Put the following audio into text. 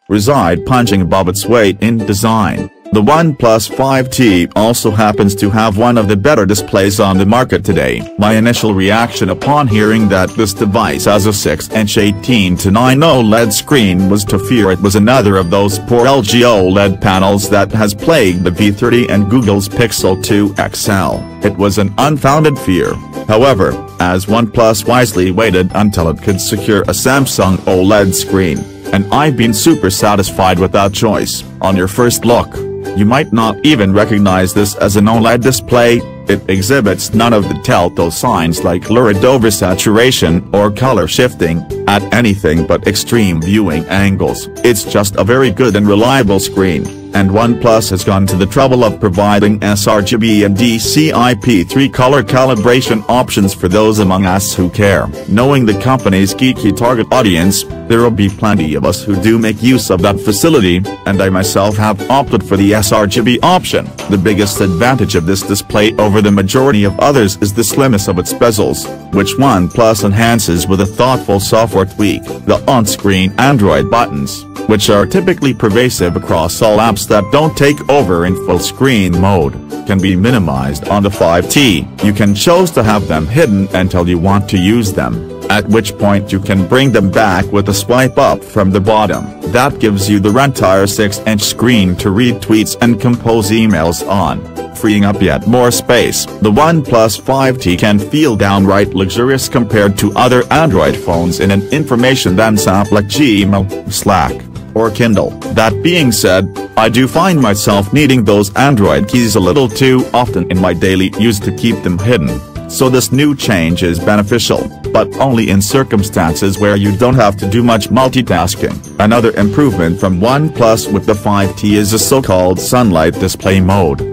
reside punching above its weight in design. The OnePlus 5T also happens to have one of the better displays on the market today. My initial reaction upon hearing that this device has a 6-inch 18:9 OLED screen was to fear it was another of those poor LG OLED panels that has plagued the V30 and Google's Pixel 2 XL. It was an unfounded fear, however, as OnePlus wisely waited until it could secure a Samsung OLED screen, and I've been super satisfied with that choice. On your first look, you might not even recognize this as an OLED display. It exhibits none of the telltale signs like lurid oversaturation or color shifting at anything but extreme viewing angles. It's just a very good and reliable screen, and OnePlus has gone to the trouble of providing sRGB and DCI-P3 color calibration options for those among us who care. Knowing the company's geeky target audience, there will be plenty of us who do make use of that facility, and I myself have opted for the sRGB option. The biggest advantage of this display over the majority of others is the slimness of its bezels, which OnePlus enhances with a thoughtful software tweak. The on-screen Android buttons, which are typically pervasive across all apps that don't take over in full screen mode, can be minimized on the 5T. You can choose to have them hidden until you want to use them, at which point you can bring them back with a swipe up from the bottom. That gives you the entire 6-inch screen to read tweets and compose emails on, freeing up yet more space. The OnePlus 5T can feel downright luxurious compared to other Android phones in an information-dense app like Gmail, Slack, or Kindle. That being said, I do find myself needing those Android keys a little too often in my daily use to keep them hidden. So this new change is beneficial, but only in circumstances where you don't have to do much multitasking. Another improvement from OnePlus with the 5T is a so-called sunlight display mode.